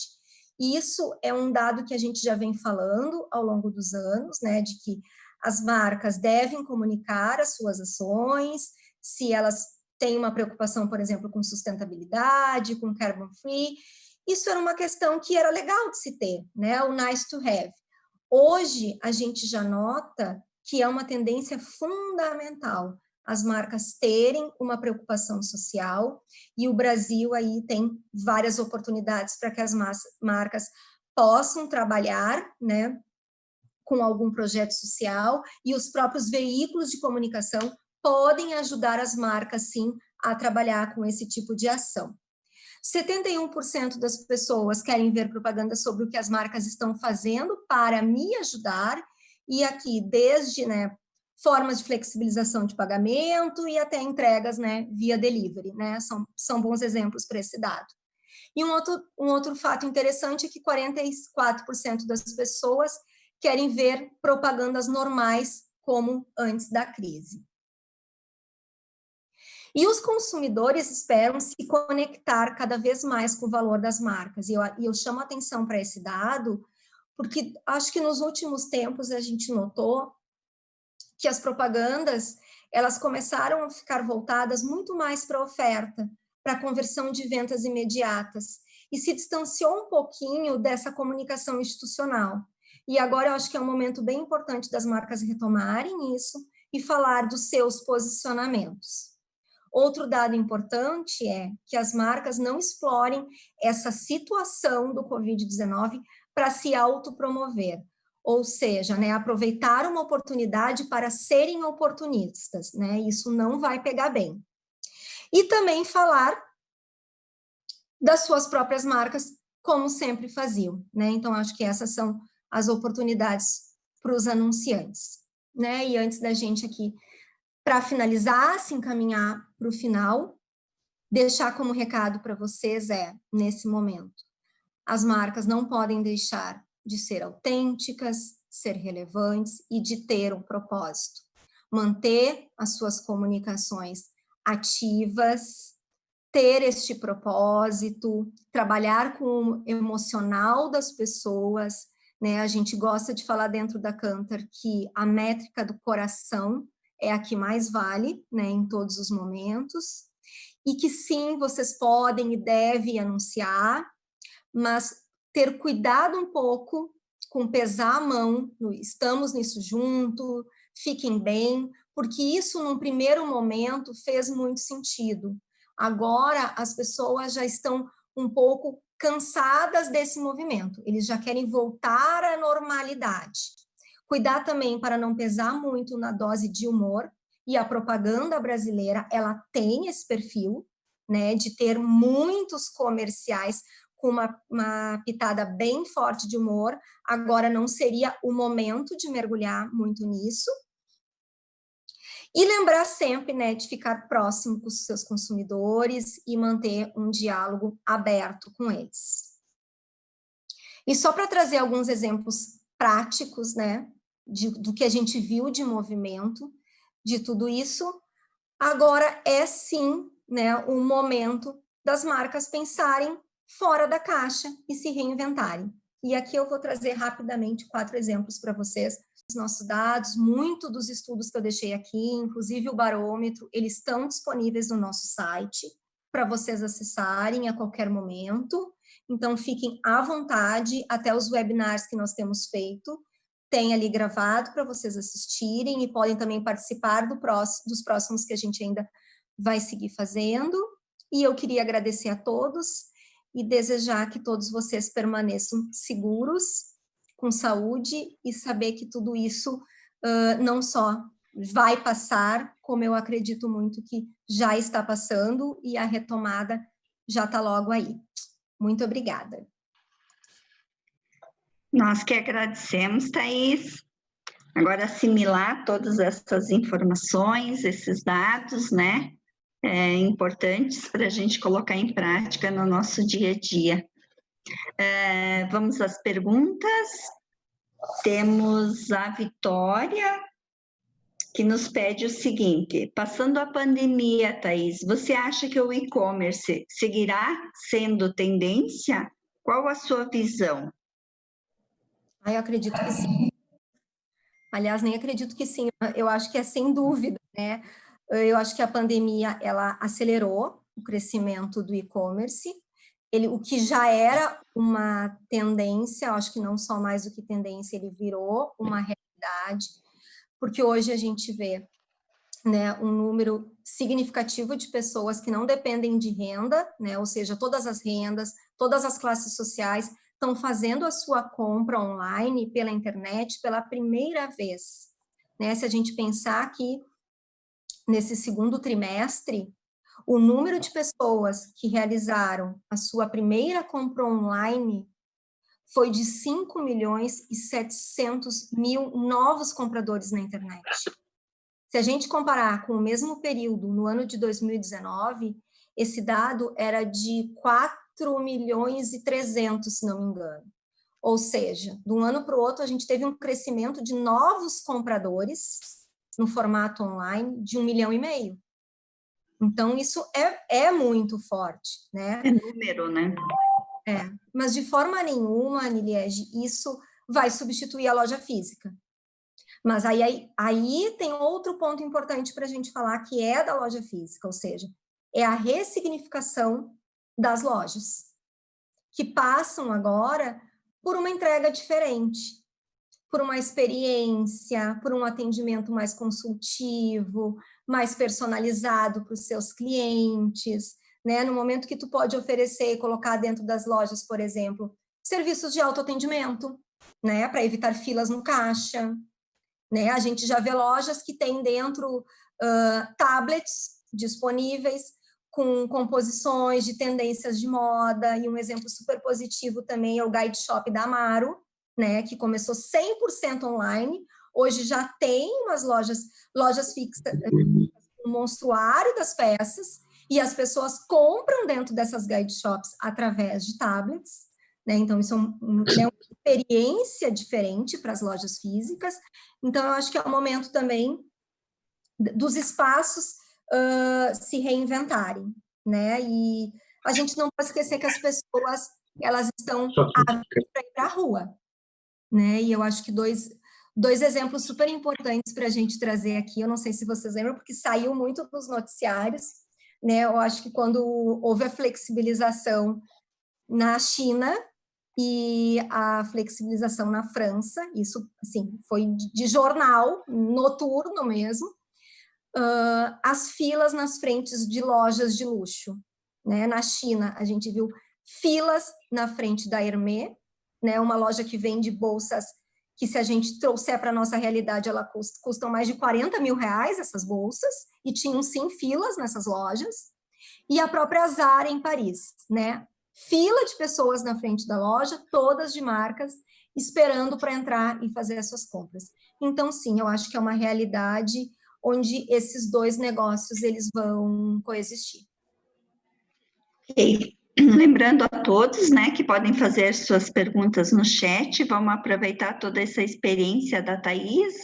E isso é um dado que a gente já vem falando ao longo dos anos, né, de que as marcas devem comunicar as suas ações, se elas têm uma preocupação, por exemplo, com sustentabilidade, com carbon free. Isso era uma questão que era legal de se ter, né, o nice to have. Hoje, a gente já nota que é uma tendência fundamental as marcas terem uma preocupação social, e o Brasil aí tem várias oportunidades para que as marcas possam trabalhar, né, com algum projeto social, e os próprios veículos de comunicação podem ajudar as marcas, sim, a trabalhar com esse tipo de ação. 71% das pessoas querem ver propaganda sobre o que as marcas estão fazendo para me ajudar, e aqui desde, né, formas de flexibilização de pagamento e até entregas, né, via delivery, né, são bons exemplos para esse dado. E um outro fato interessante é que 44% das pessoas querem ver propagandas normais como antes da crise. E os consumidores esperam se conectar cada vez mais com o valor das marcas. E eu chamo a atenção para esse dado, porque acho que nos últimos tempos a gente notou que as propagandas, elas começaram a ficar voltadas muito mais para a oferta, para a conversão de ventas imediatas, e se distanciou um pouquinho dessa comunicação institucional. E agora eu acho que é um momento bem importante das marcas retomarem isso e falar dos seus posicionamentos. Outro dado importante é que as marcas não explorem essa situação do Covid-19 para se autopromover, ou seja, né, aproveitar uma oportunidade para serem oportunistas, né, isso não vai pegar bem. E também falar das suas próprias marcas, como sempre faziam, né, então acho que essas são as oportunidades para os anunciantes, né, e antes da gente aqui, para finalizar, se encaminhar para o final, deixar como recado para vocês nesse momento, as marcas não podem deixar de ser autênticas, ser relevantes e de ter um propósito. Manter as suas comunicações ativas, ter este propósito, trabalhar com o emocional das pessoas, né? A gente gosta de falar dentro da Kantar que a métrica do coração é a que mais vale, né, em todos os momentos, e que sim, vocês podem e devem anunciar, mas ter cuidado um pouco com pesar a mão, estamos nisso junto, fiquem bem, porque isso num primeiro momento fez muito sentido. Agora as pessoas já estão um pouco cansadas desse movimento, eles já querem voltar à normalidade. Cuidar também para não pesar muito na dose de humor, e a propaganda brasileira, ela tem esse perfil, né, de ter muitos comerciais com uma pitada bem forte de humor. Agora não seria o momento de mergulhar muito nisso. E lembrar sempre, né, de ficar próximo com os seus consumidores e manter um diálogo aberto com eles. E só para trazer alguns exemplos práticos, né, do que a gente viu de movimento, de tudo isso, Agora é sim, né, o momento das marcas pensarem fora da caixa e se reinventarem. E aqui eu vou trazer rapidamente 4 exemplos para vocês. Os nossos dados, muito dos estudos que eu deixei aqui, inclusive o barômetro, eles estão disponíveis no nosso site para vocês acessarem a qualquer momento. Então, fiquem à vontade, até os webinars que nós temos feito, tem ali gravado para vocês assistirem e podem também participar dos próximos que a gente ainda vai seguir fazendo. E eu queria agradecer a todos e desejar que todos vocês permaneçam seguros, com saúde e saber que tudo isso não só vai passar, como eu acredito muito que já está passando e a retomada já está logo aí. Muito obrigada. Nós que agradecemos, Thaís. Agora, assimilar todas essas informações, esses dados, né, importantes para a gente colocar em prática no nosso dia a dia. Vamos às perguntas. Temos a Vitória, que nos pede o seguinte: passando a pandemia, Thaís, você acha que o e-commerce seguirá sendo tendência? Qual a sua visão? Eu acredito que sim. Aliás, nem acredito que sim, eu acho que é sem dúvida, né? Eu acho que a pandemia, ela acelerou o crescimento do e-commerce, o que já era uma tendência, eu acho que não só mais do que tendência, ele virou uma realidade, porque hoje a gente vê, né, um número significativo de pessoas que não dependem de renda, né, ou seja, todas as rendas, todas as classes sociais estão fazendo a sua compra online pela internet pela primeira vez, né? Se a gente pensar que nesse segundo trimestre, o número de pessoas que realizaram a sua primeira compra online foi de 5.700.000 novos compradores na internet. Se a gente comparar com o mesmo período no ano de 2019, esse dado era de 4.300.000, se não me engano. Ou seja, de um ano para o outro, a gente teve um crescimento de novos compradores no formato online de 1,5 milhão. Então, isso é muito forte, né? É número, né? Mas de forma nenhuma, Niliege, isso vai substituir a loja física. Mas aí tem outro ponto importante para a gente falar, que é da loja física, ou seja, é a ressignificação das lojas, que passam agora por uma entrega diferente, por uma experiência, por um atendimento mais consultivo, mais personalizado para os seus clientes, né? No momento que tu pode oferecer e colocar dentro das lojas, por exemplo, serviços de autoatendimento, né? Para evitar filas no caixa, né? A gente já vê lojas que têm dentro tablets disponíveis com composições de tendências de moda, e um exemplo super positivo também é o Guide Shop da Amaro, né, que começou 100% online, hoje já tem umas lojas fixas, um monstruário das peças, e as pessoas compram dentro dessas guide shops através de tablets, né? Então isso é uma experiência diferente para as lojas físicas. Então eu acho que é o momento também dos espaços se reinventarem, né? E a gente não pode esquecer que as pessoas, elas estão ávidas para ir para a rua, né? E eu acho que dois exemplos super importantes para a gente trazer aqui, eu não sei se vocês lembram, porque saiu muito nos noticiários, né? Eu acho que quando houve a flexibilização na China e a flexibilização na França, isso, assim, foi de jornal, noturno mesmo, as filas nas frentes de lojas de luxo, né? Na China, a gente viu filas na frente da Hermès, né? Uma loja que vende bolsas que, se a gente trouxer para a nossa realidade, ela custam mais de 40 mil reais, essas bolsas, e tinham, sim, filas nessas lojas. E a própria Zara em Paris, né? Fila de pessoas na frente da loja, todas de marcas, esperando para entrar e fazer as suas compras. Então, sim, eu acho que é uma realidade onde esses dois negócios eles vão coexistir. E lembrando a todos, né, que podem fazer suas perguntas no chat, vamos aproveitar toda essa experiência da Thaís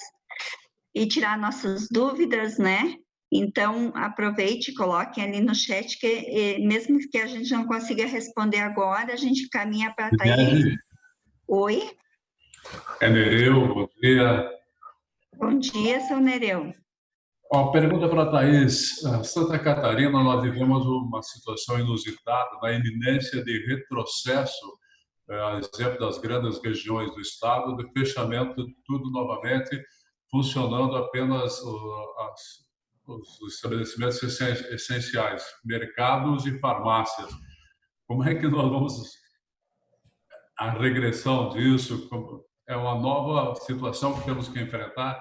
e tirar nossas dúvidas, né? Então, aproveite e coloquem ali no chat, que mesmo que a gente não consiga responder agora, a gente caminha para a Thaís. Oi? É Nereu, bom dia. Bom dia, seu Nereu. Pergunta para a Thaís. Santa Catarina, nós vivemos uma situação inusitada, na iminência de retrocesso, a exemplo das grandes regiões do estado, de fechamento de tudo novamente, funcionando apenas os estabelecimentos essenciais, mercados e farmácias. Como é que nós vamos... A regressão disso é uma nova situação que temos que enfrentar?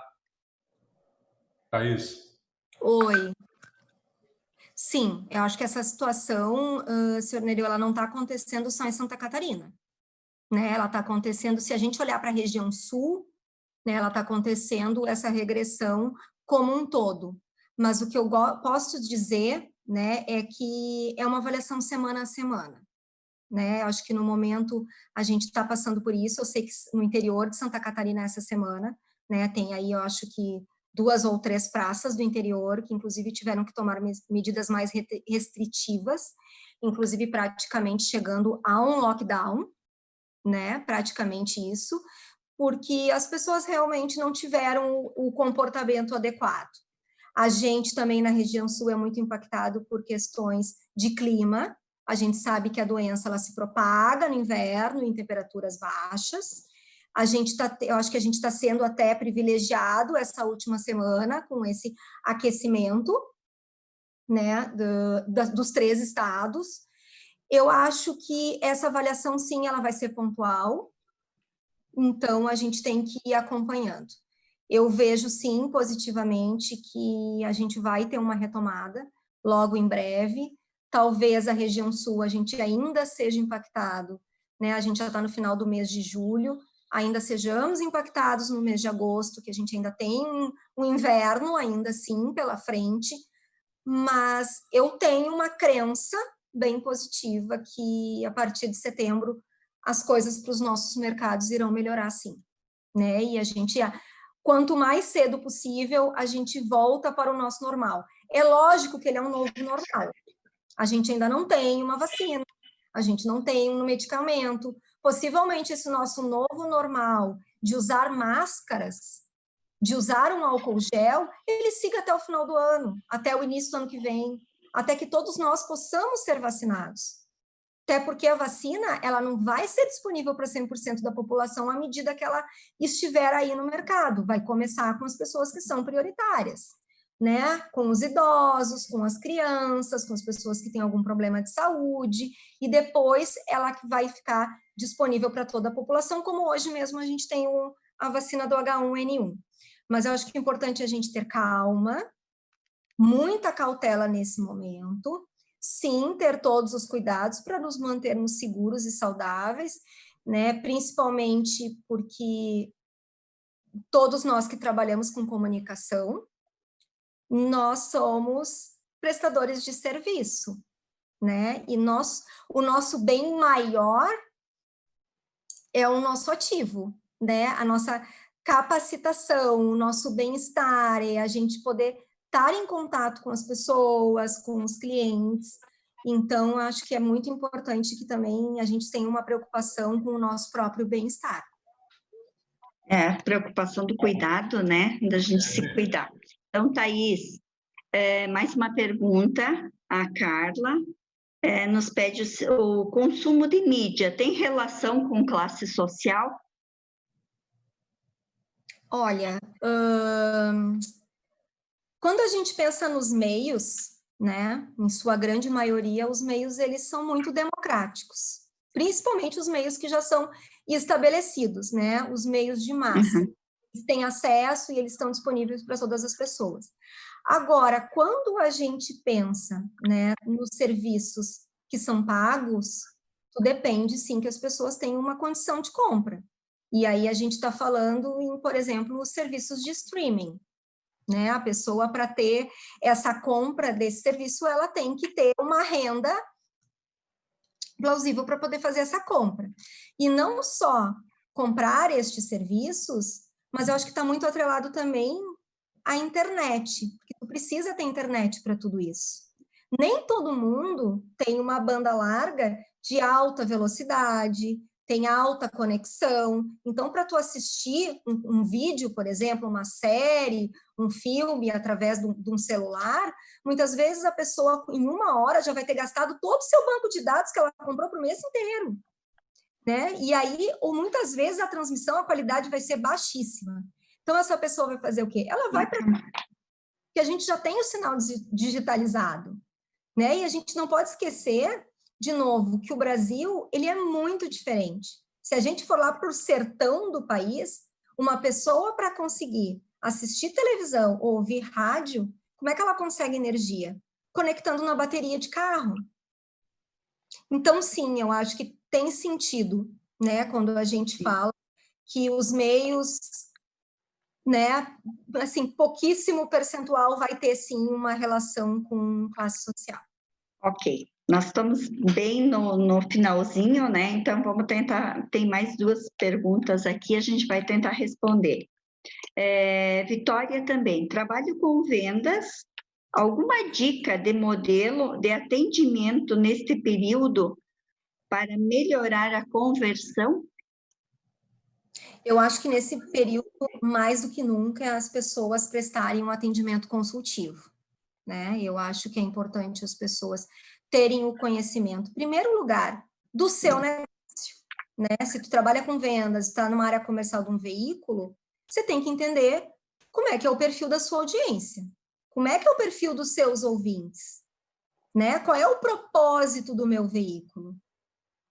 Thaís. Oi. Sim, eu acho que essa situação, senhor Nereu, ela não está acontecendo só em Santa Catarina, né? Ela está acontecendo, se a gente olhar para a região sul, né, ela está acontecendo essa regressão como um todo. Mas o que eu posso dizer, né, é que é uma avaliação semana a semana, né? Acho que no momento a gente está passando por isso. Eu sei que no interior de Santa Catarina essa semana, né, tem aí, eu acho que 2 ou 3 praças do interior que inclusive tiveram que tomar medidas mais restritivas, inclusive praticamente chegando a um lockdown, né? Praticamente isso, porque as pessoas realmente não tiveram o comportamento adequado. A gente também na região sul é muito impactado por questões de clima. A gente sabe que a doença ela se propaga no inverno em temperaturas baixas. Eu acho que a gente está sendo até privilegiado essa última semana com esse aquecimento, né, dos 3 estados. Eu acho que essa avaliação, sim, ela vai ser pontual, então a gente tem que ir acompanhando. Eu vejo, sim, positivamente que a gente vai ter uma retomada logo em breve. Talvez a região sul a gente ainda seja impactado, né? A gente já está no final do mês de julho, ainda sejamos impactados no mês de agosto, que a gente ainda tem um inverno ainda assim pela frente, mas eu tenho uma crença bem positiva que a partir de setembro as coisas para os nossos mercados irão melhorar sim, né? E a gente, quanto mais cedo possível, a gente volta para o nosso normal. É lógico que ele é um novo normal. A gente ainda não tem uma vacina, a gente não tem um medicamento. Possivelmente esse nosso novo normal de usar máscaras, de usar um álcool gel, ele siga até o final do ano, até o início do ano que vem, até que todos nós possamos ser vacinados. Até porque a vacina, ela não vai ser disponível para 100% da população à medida que ela estiver aí no mercado. Vai começar com as pessoas que são prioritárias, né? Com os idosos, com as crianças, com as pessoas que têm algum problema de saúde, e depois ela vai ficar disponível para toda a população, como hoje mesmo a gente tem a vacina do H1N1. Mas eu acho que é importante a gente ter calma, muita cautela nesse momento, sim, ter todos os cuidados para nos mantermos seguros e saudáveis, né? Principalmente porque todos nós que trabalhamos com comunicação, nós somos prestadores de serviço, né? E o nosso bem maior é o nosso ativo, né? A nossa capacitação, o nosso bem-estar, é a gente poder estar em contato com as pessoas, com os clientes. Então, acho que é muito importante que também a gente tenha uma preocupação com o nosso próprio bem-estar. Preocupação do cuidado, né? Da gente se cuidar. Então, Thaís, mais uma pergunta. A Carla nos pede o consumo de mídia tem relação com classe social? Olha, quando a gente pensa nos meios, né, em sua grande maioria, os meios eles são muito democráticos, principalmente os meios que já são estabelecidos, né, os meios de massa. Eles têm acesso e eles estão disponíveis para todas as pessoas. Agora, quando a gente pensa, né, nos serviços que são pagos, depende, sim, que as pessoas tenham uma condição de compra. E aí a gente está falando em, por exemplo, os serviços de streaming, né? A pessoa, para ter essa compra desse serviço, ela tem que ter uma renda plausível para poder fazer essa compra. E não só comprar estes serviços, mas eu acho que está muito atrelado também a internet, porque tu precisa ter internet para tudo isso. Nem todo mundo tem uma banda larga de alta velocidade, tem alta conexão. Então, para tu assistir um vídeo, por exemplo, uma série, um filme através de um celular, muitas vezes a pessoa, em 1 hora, já vai ter gastado todo o seu banco de dados que ela comprou para o mês inteiro. Né? E aí, ou muitas vezes, a transmissão, a qualidade vai ser baixíssima. Então, essa pessoa vai fazer o quê? Ela vai para... Porque a gente já tem o sinal digitalizado. Né? E a gente não pode esquecer, de novo, que o Brasil ele é muito diferente. Se a gente for lá para o sertão do país, uma pessoa para conseguir assistir televisão ou ouvir rádio, como é que ela consegue energia? Conectando na bateria de carro. Então, sim, eu acho que tem sentido, né, quando a gente fala que os meios, né, assim, pouquíssimo percentual vai ter, sim, uma relação com classe social. Ok, nós estamos bem no finalzinho, né? Então, vamos tentar, tem mais 2 perguntas aqui, a gente vai tentar responder. Vitória também, trabalho com vendas, alguma dica de modelo de atendimento neste período para melhorar a conversão? Eu acho que nesse período, mais do que nunca, as pessoas prestarem um atendimento consultivo, né? Eu acho que é importante as pessoas terem o conhecimento, em primeiro lugar, do seu negócio, né? Se tu trabalha com vendas, está numa área comercial de um veículo, você tem que entender como é que é o perfil da sua audiência, como é que é o perfil dos seus ouvintes, né? Qual é o propósito do meu veículo,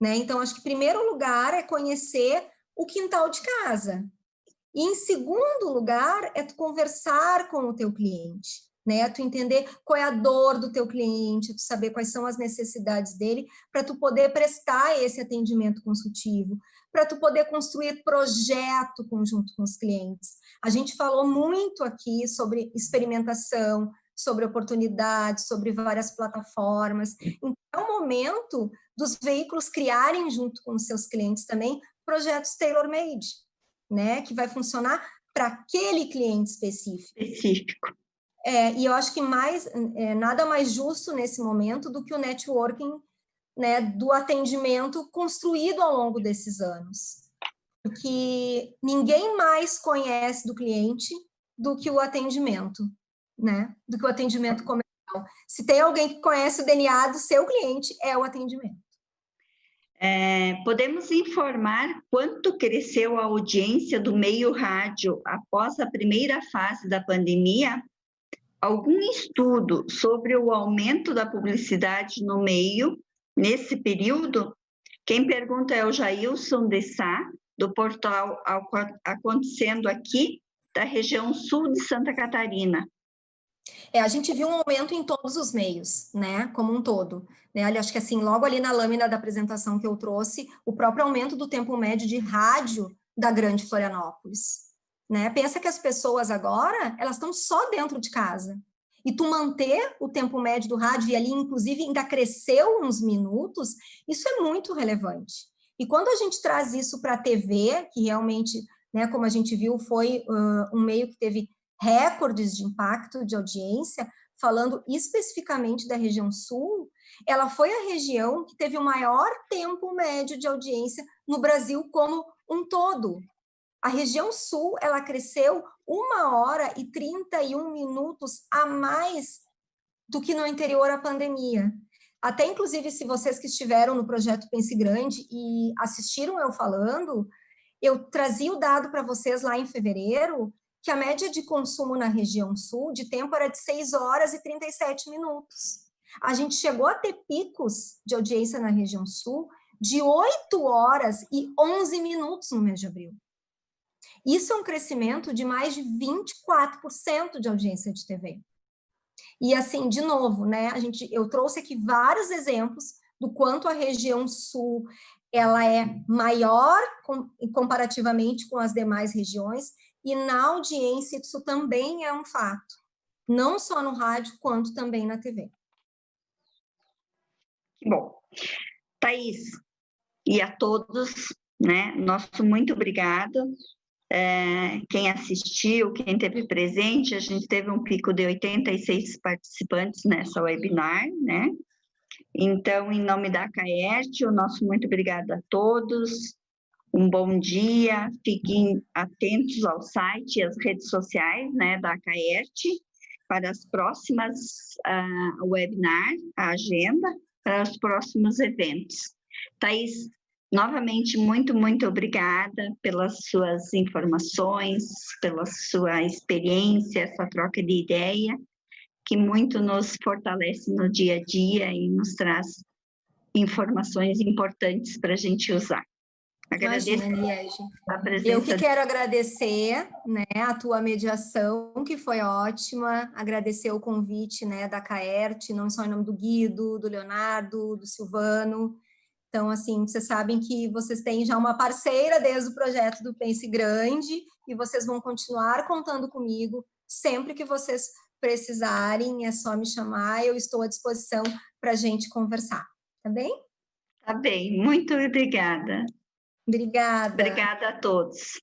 né? Então, acho que, em primeiro lugar, é conhecer o quintal de casa. E, em segundo lugar, é tu conversar com o teu cliente, né? Tu entender qual é a dor do teu cliente, tu saber quais são as necessidades dele, para tu poder prestar esse atendimento consultivo, para tu poder construir projeto conjunto com os clientes. A gente falou muito aqui sobre experimentação, sobre oportunidades, sobre várias plataformas. Então, é o momento dos veículos criarem, junto com os seus clientes também, projetos tailor-made, né, que vai funcionar para aquele cliente específico. E eu acho que nada mais justo nesse momento do que o networking, né, do atendimento construído ao longo desses anos. Porque ninguém mais conhece do cliente do que o atendimento, né, do que o atendimento comercial. Se tem alguém que conhece o DNA do seu cliente, é o atendimento. Podemos informar quanto cresceu a audiência do meio rádio após a primeira fase da pandemia? Algum estudo sobre o aumento da publicidade no meio nesse período? Quem pergunta é o Jailson de Sá, do portal Acontecendo Aqui, da região sul de Santa Catarina. A gente viu um aumento em todos os meios, né, como um todo. Né? Acho que assim, logo ali na lâmina da apresentação que eu trouxe, o próprio aumento do tempo médio de rádio da Grande Florianópolis. Né? Pensa que as pessoas agora, elas estão só dentro de casa. E tu manter o tempo médio do rádio, e ali, inclusive, ainda cresceu uns minutos, isso é muito relevante. E quando a gente traz isso para a TV, que realmente, né, como a gente viu, foi um meio que teve recordes de impacto de audiência, falando especificamente da região sul, ela foi a região que teve o maior tempo médio de audiência no Brasil como um todo. A região sul, ela cresceu 1h31 a mais do que no anterior à pandemia. Até, inclusive, se vocês que estiveram no projeto Pense Grande e assistiram eu falando, eu trazia o dado para vocês lá em fevereiro, que a média de consumo na região sul de tempo era de 6h37. A gente chegou a ter picos de audiência na região sul de 8h11 no mês de abril. Isso é um crescimento de mais de 24% de audiência de TV. E assim, de novo, né, eu trouxe aqui vários exemplos do quanto a região sul ela é maior comparativamente com as demais regiões, e na audiência isso também é um fato, não só no rádio, quanto também na TV. Bom, Thaís, e a todos, né, nosso muito obrigada. quem assistiu, quem esteve presente. A gente teve um pico de 86 participantes nessa webinar, né? Então, em nome da CAERT, o nosso muito obrigado a todos, um bom dia, fiquem atentos ao site e às redes sociais, né, da CAERT, para as próximas webinar, a agenda, para os próximos eventos. Thaís, novamente, muito, muito obrigada pelas suas informações, pela sua experiência, essa troca de ideia, que muito nos fortalece no dia a dia e nos traz informações importantes para a gente usar. Agradeço. Imagina, Liege. A presença. Eu que quero agradecer, né, a tua mediação, que foi ótima, agradecer o convite, né, da CAERT, não só em nome do Guido, do Leonardo, do Silvano. Então, assim, vocês sabem que vocês têm já uma parceira desde o projeto do Pense Grande e vocês vão continuar contando comigo sempre que vocês precisarem, é só me chamar, eu estou à disposição para a gente conversar, tá bem? Tá bem, muito obrigada. Obrigada. Obrigada a todos.